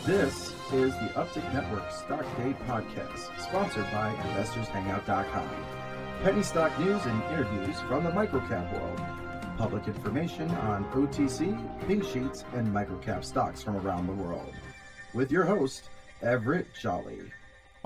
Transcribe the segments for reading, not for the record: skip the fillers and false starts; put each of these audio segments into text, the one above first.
This is the Uptick Network Stock Day Podcast, sponsored by InvestorsHangout.com. Penny stock news and interviews from the microcap world. Public information on OTC, pink sheets, and microcap stocks from around the world. With your host, Everett Jolly.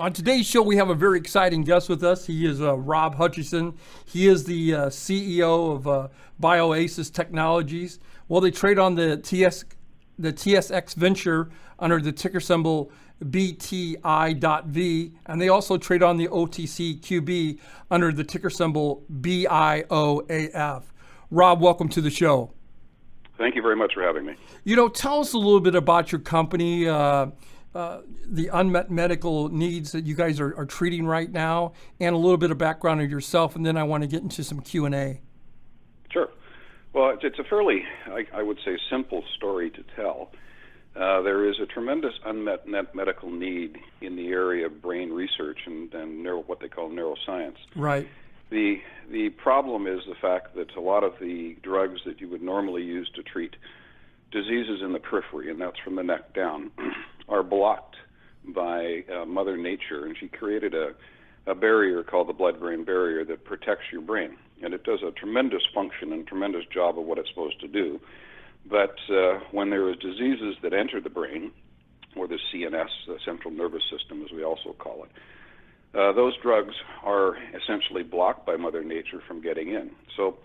On today's show, we have a very exciting guest with us. He is Rob Hutchison. He is the CEO of BIOAsis Technologies. Well, they trade on the TSX Venture under the ticker symbol BTI.V, and they also trade on the OTCQB under the ticker symbol BIOAF. Rob, welcome to the show. Thank you very much for having me. Tell us a little bit about your company, the unmet medical needs that you guys are treating right now, and a little bit of background of yourself, and then I want to get into some Q&A. Sure. Well, it's a fairly, I would say, simple story to tell. There is a tremendous unmet medical need in the area of brain research and what they call neuroscience. Right. The problem is the fact that a lot of the drugs that you would normally use to treat diseases in the periphery, and that's from the neck down, are blocked by Mother Nature, and she created a barrier called the blood-brain barrier that protects your brain, and it does a tremendous function and tremendous job of what it's supposed to do. But when there is diseases that enter the brain, or the CNS, the central nervous system as we also call it, those drugs are essentially blocked by Mother Nature from getting in. So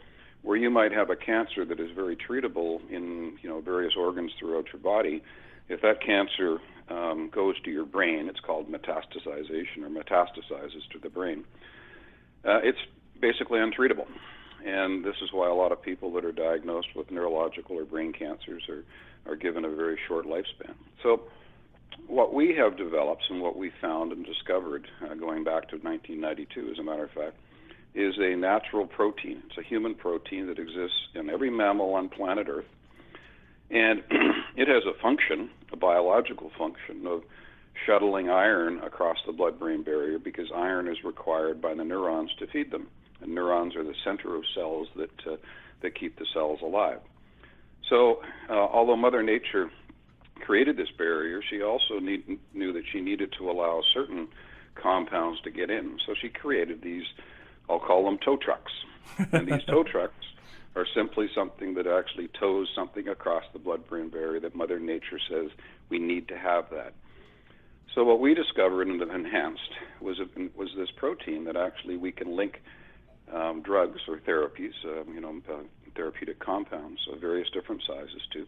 where you might have a cancer that is very treatable in various organs throughout your body, if that cancer goes to your brain, it's called metastasization or metastasizes to the brain, it's basically untreatable. And this is why a lot of people that are diagnosed with neurological or brain cancers are given a very short lifespan. So what we have developed and what we found and discovered going back to 1992, as a matter of fact, is a natural protein. It's a human protein that exists in every mammal on planet Earth. And it has a function, a biological function of shuttling iron across the blood-brain barrier because iron is required by the neurons to feed them. And neurons are the center of cells that keep the cells alive. So although Mother Nature created this barrier, she also knew that she needed to allow certain compounds to get in. So she created these, I'll call them tow trucks. And these tow trucks are simply something that actually tows something across the blood-brain barrier that Mother Nature says we need to have that. So what we discovered and enhanced was this protein that actually we can link drugs or therapies, therapeutic compounds of various different sizes to,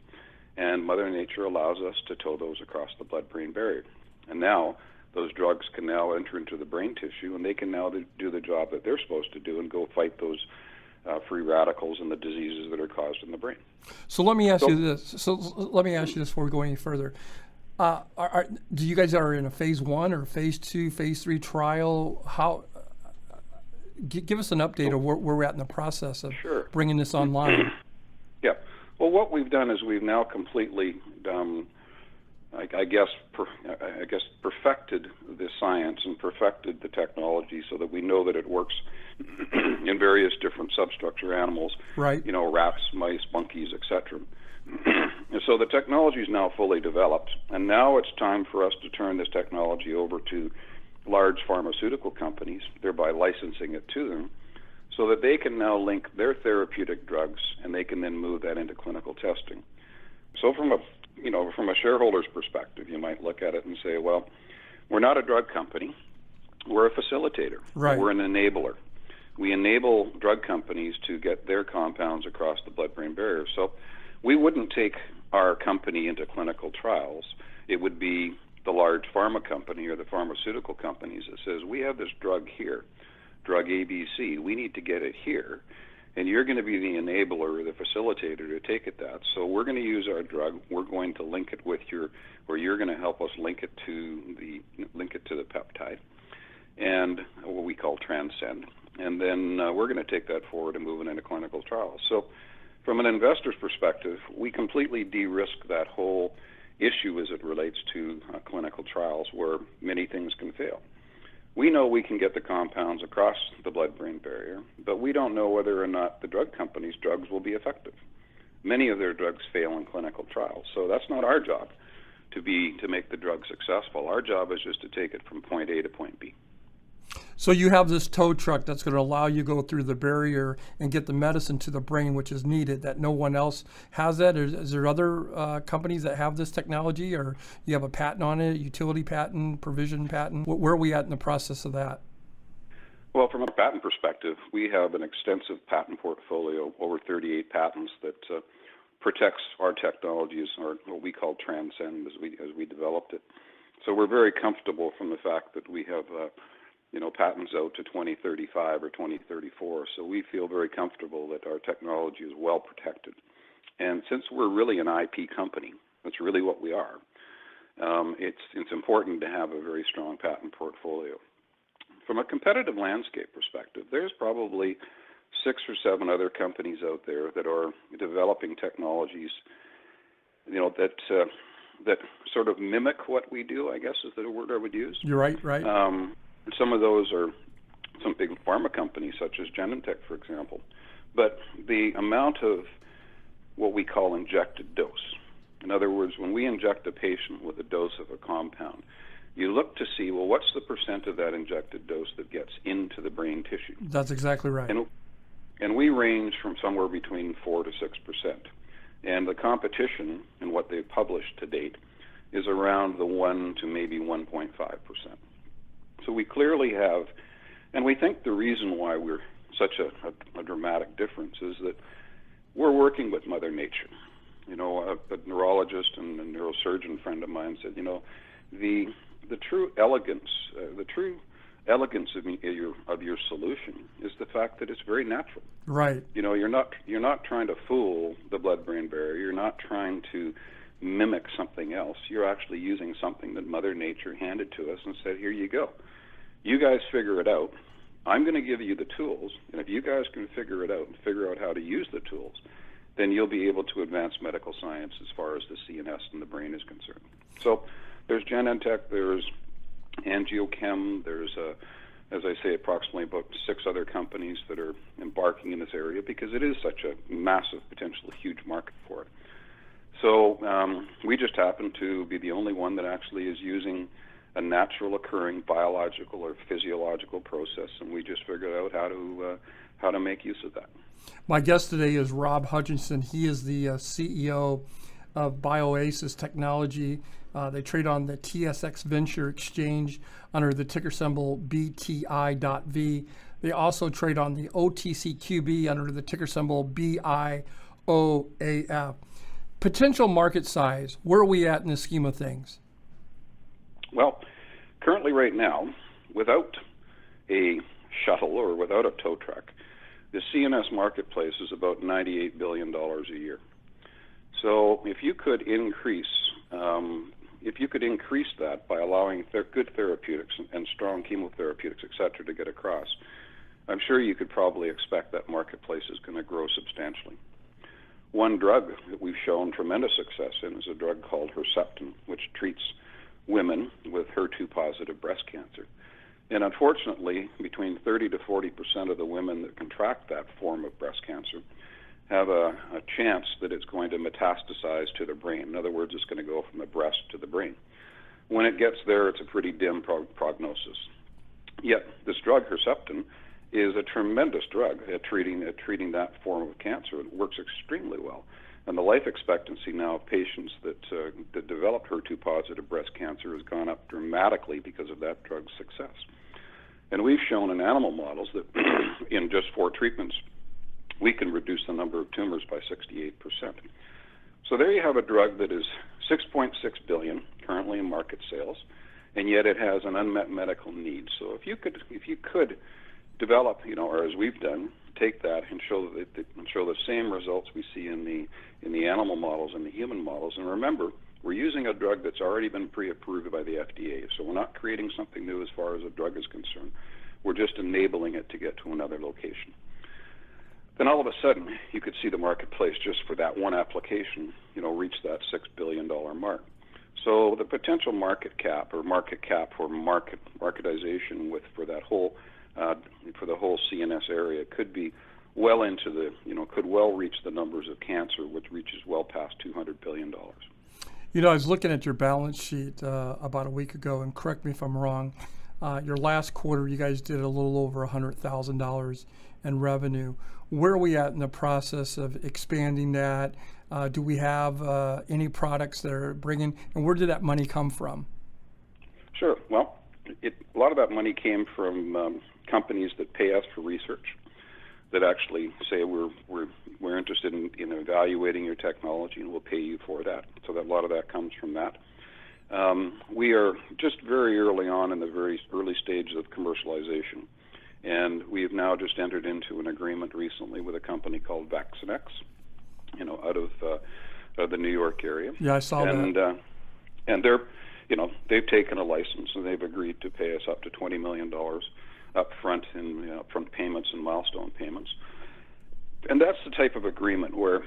and Mother Nature allows us to tow those across the blood-brain barrier. And now those drugs can now enter into the brain tissue, and they can now do the job that they're supposed to do and go fight those free radicals and the diseases that are caused in the brain. So let me ask you this. Before we go any further. Do you guys are in a phase 1 or phase 2, phase 3 trial? How? Give us an update of where we're at in the process of bringing this online. Yeah. Well, what we've done is we've now completely, I guess, perfected the science and perfected the technology so that we know that it works in various different substructure animals. Right. Rats, mice, monkeys, etc. So the technology is now fully developed, and now it's time for us to turn this technology over to large pharmaceutical companies, thereby licensing it to them, so that they can now link their therapeutic drugs and they can then move that into clinical testing. So from a shareholder's perspective, you might look at it and say, well, we're not a drug company, we're a facilitator. Right. We're an enabler. We enable drug companies to get their compounds across the blood-brain barrier. So we wouldn't take our company into clinical trials. It would be the large pharma company or the pharmaceutical companies that says, we have this drug here, drug ABC, we need to get it here, and you're going to be the enabler or the facilitator to take it that. So we're going to use our drug, we're going to link it with you're going to help us link it to the peptide, and what we call transcend, and then we're going to take that forward and move it into clinical trials. So from an investor's perspective, we completely de-risk that whole issue as it relates to clinical trials where many things can fail. We know we can get the compounds across the blood-brain barrier, but we don't know whether or not the drug companies' drugs will be effective. Many of their drugs fail in clinical trials, so that's not our job to make the drug successful. Our job is just to take it from point A to point B. So you have this tow truck that's going to allow you to go through the barrier and get the medicine to the brain, which is needed, that no one else has that? Is there other companies that have this technology, or you have a patent on it, utility patent, provision patent? Where are we at in the process of that? Well, from a patent perspective, we have an extensive patent portfolio, over 38 patents that protects our technologies, or what we call Transcend, as we developed it. So we're very comfortable from the fact that we have patents out to 2035 or 2034. So we feel very comfortable that our technology is well protected. And since we're really an IP company, that's really what we are, it's important to have a very strong patent portfolio. From a competitive landscape perspective, there's probably 6 or 7 other companies out there that are developing technologies, that sort of mimic what we do, I guess is the word I would use. You're right. Some of those are some big pharma companies, such as Genentech, for example. But the amount of what we call injected dose, in other words, when we inject a patient with a dose of a compound, you look to see, well, what's the percent of that injected dose that gets into the brain tissue? That's exactly right. And we range from somewhere between 4 to 6%. And the competition, and what they've published to date, is around the 1 to maybe 1.5%. So we clearly have, and we think the reason why we're such a dramatic difference is that we're working with Mother Nature. A neurologist and a neurosurgeon friend of mine said, the true elegance of your solution is the fact that it's very natural. Right. You're not trying to fool the blood-brain barrier. You're not trying to mimic something else. You're actually using something that Mother Nature handed to us and said, here you go. You guys figure it out. I'm going to give you the tools, and if you guys can figure it out and figure out how to use the tools, then you'll be able to advance medical science as far as the CNS and the brain is concerned. So there's Genentech, there's Angiochem, there's, as I say, approximately about 6 other companies that are embarking in this area because it is such a massive, potentially huge market for it. So we just happen to be the only one that actually is using a natural occurring biological or physiological process, and we just figured out how to make use of that. My guest today is Rob Hutchison. He is the CEO of BIOAsis Technology. They trade on the TSX Venture Exchange under the ticker symbol BTI.V. They also trade on the OTCQB under the ticker symbol BIOAF. Potential market size, where are we at in the scheme of things? Well, currently right now, without a shuttle or without a tow truck, the CNS marketplace is about $98 billion a year. So if you could increase that by allowing good therapeutics and strong chemotherapeutics, et cetera, to get across, I'm sure you could probably expect that marketplace is going to grow substantially. One drug that we've shown tremendous success in is a drug called Herceptin, which treats women with HER2-positive breast cancer. And unfortunately, between 30 to 40% of the women that contract that form of breast cancer have a chance that it's going to metastasize to the brain. In other words, it's going to go from the breast to the brain. When it gets there, it's a pretty dim prognosis. Yet this drug, Herceptin, is a tremendous drug at treating that form of cancer. It works extremely well. And the life expectancy now of patients that develop HER2-positive breast cancer has gone up dramatically because of that drug's success. And we've shown in animal models that in just 4 treatments, we can reduce the number of tumors by 68%. So there you have a drug that is $6.6 billion currently in market sales, and yet it has an unmet medical need. So if you could develop, or as we've done, take that and show the same results we see in the animal models and the human models. And remember, we're using a drug that's already been pre-approved by the FDA, so we're not creating something new as far as a drug is concerned. We're just enabling it to get to another location. Then all of a sudden, you could see the marketplace just for that one application, reach that $6 billion mark. So the potential market cap for marketization for the whole CNS area could be well into could well reach the numbers of cancer, which reaches well past $200 billion. You know, I was looking at your balance sheet about a week ago, and correct me if I'm wrong. Your last quarter, you guys did a little over $100,000 in revenue. Where are we at in the process of expanding that? Do we have any products that are bringing, and where did that money come from? Sure. Well, a lot of that money came from companies that pay us for research, that actually say we're interested in evaluating your technology and we'll pay you for that. So that a lot of that comes from that. We are just very early on in the very early stages of commercialization, and we have now just entered into an agreement recently with a company called Vaccinex, out of the New York area. Yeah, I saw that. And they're, they've taken a license and they've agreed to pay us up to $20 million up front in upfront payments and milestone payments. And that's the type of agreement where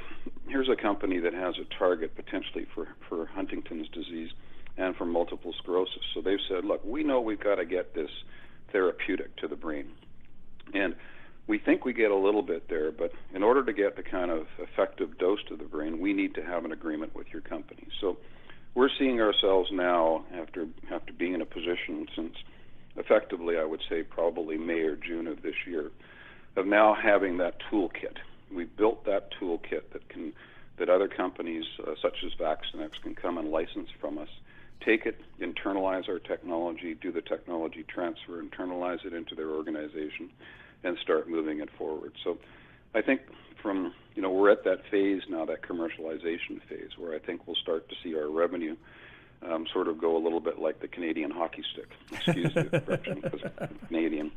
here's a company that has a target potentially for Huntington's disease and for multiple sclerosis. So they've said, look, we know we've got to get this therapeutic to the brain. And we think we get a little bit there, but in order to get the kind of effective dose to the brain, we need to have an agreement with your company. So we're seeing ourselves now, after being in a position since effectively, I would say probably May or June of this year, of now having that toolkit. We've built that toolkit that other companies such as Vaccinex can come and license from us, take it, internalize our technology, do the technology transfer, internalize it into their organization, and start moving it forward. So I think we're at that phase now, that commercialization phase, where I think we'll start to see our revenue sort of go a little bit like the Canadian hockey stick. Excuse the expression, because I'm Canadian.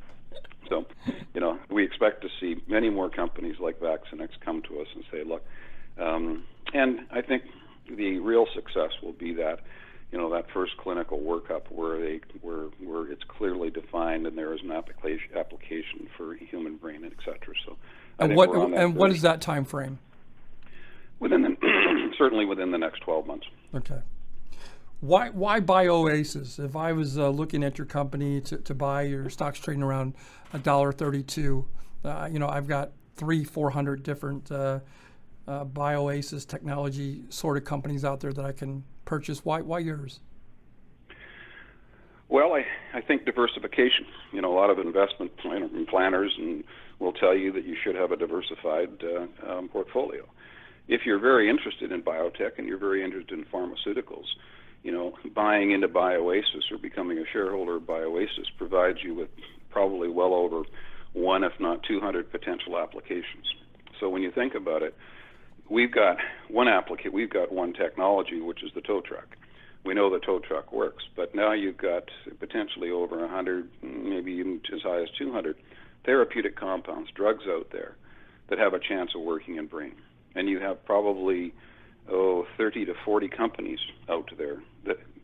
So, we expect to see many more companies like Vaccinex come to us and say, look, and I think the real success will be that, that first clinical workup where it's clearly defined and there is an application for human brain, et cetera. So, what is that time frame? Certainly within the next 12 months. Okay. Why BIOAsis? If I was looking at your company to buy, your stock's trading around $1.32. I've got 300-400 different BIOAsis technology sort of companies out there that I can purchase. Why yours? Well, I think diversification. A lot of investment planners will tell you that you should have a diversified portfolio. If you're very interested in biotech and you're very interested in pharmaceuticals, buying into BIOAsis or becoming a shareholder of BIOAsis provides you with probably well over 1, if not 200 potential applications. So when you think about it, we've got one technology, which is the tow truck. We know the tow truck works, but now you've got potentially over 100, maybe even as high as 200 therapeutic compounds, drugs out there that have a chance of working in brain. And you have probably 30 to 40 companies out there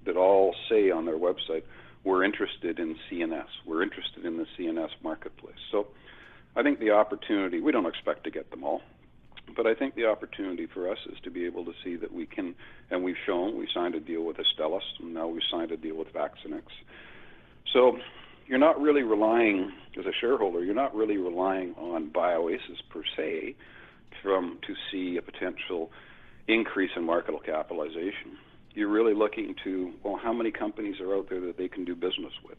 that all say on their website, we're interested in CNS. We're interested in the CNS marketplace. So I think the opportunity, we don't expect to get them all, but I think the opportunity for us is to be able to see that we can, and we signed a deal with Astellas, and now we've signed a deal with Vaccinex. So you're not really relying, as a shareholder, you're not really relying on BIOAsis per se to see a potential increase in market capitalization. You're really looking to, how many companies are out there that they can do business with?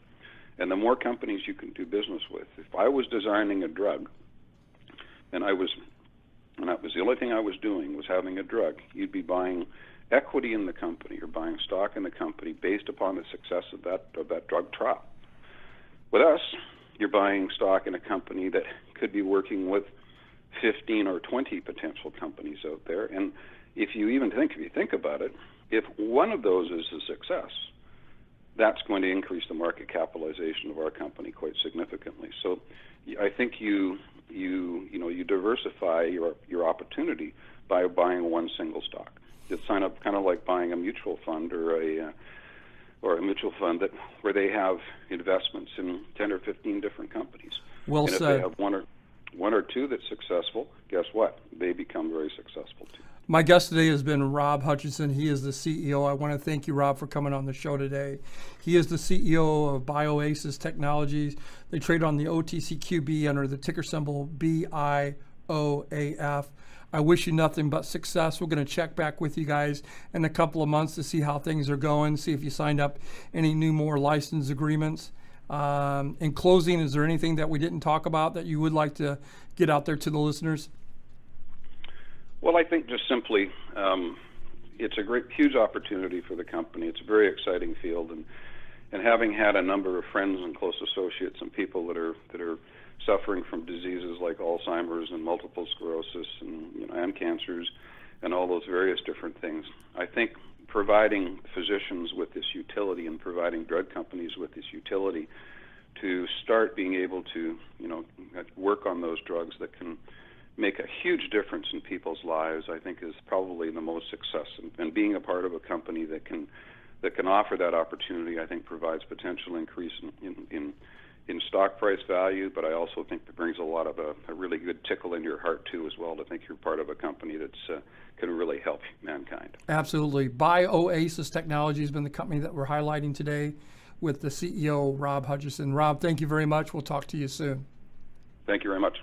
And the more companies you can do business with. If I was designing a drug, and that was the only thing I was doing was having a drug, you'd be buying equity in the company or buying stock in the company based upon the success of that drug trial. With us, you're buying stock in a company that could be working with 15 or 20 potential companies out there. And if you think about it, if one of those is a success, that's going to increase the market capitalization of our company quite significantly. So I think you diversify your opportunity by buying one single stock. You sign up kind of like buying a mutual fund or a mutual fund where they have investments in 10 or 15 different companies. Well and said. If they have one or two that's successful, guess what? They become very successful too. My guest today has been Rob Hutchison. He is the CEO. I want to thank you, Rob, for coming on the show today. He is the CEO of BIOAsis Technologies. They trade on the OTCQB under the ticker symbol BIOAF. I wish you nothing but success. We're going to check back with you guys in a couple of months to see how things are going, see if you signed up any more license agreements. In closing, is there anything that we didn't talk about that you would like to get out there to the listeners? Well, I think just simply, it's a huge opportunity for the company. It's a very exciting field, and having had a number of friends and close associates and people that are suffering from diseases like Alzheimer's and multiple sclerosis and cancers and all those various different things, I think providing physicians with this utility and providing drug companies with this utility to start being able to work on those drugs that can make a huge difference in people's lives, I think is probably the most success. And being a part of a company that can offer that opportunity, I think provides potential increase in stock price value, but I also think that brings a lot of a really good tickle in your heart too as well, to think you're part of a company that's can really help mankind. Absolutely. BIOAsis Technology has been the company that we're highlighting today with the CEO, Rob Hutchison. Rob, thank you very much. We'll talk to you soon. Thank you very much.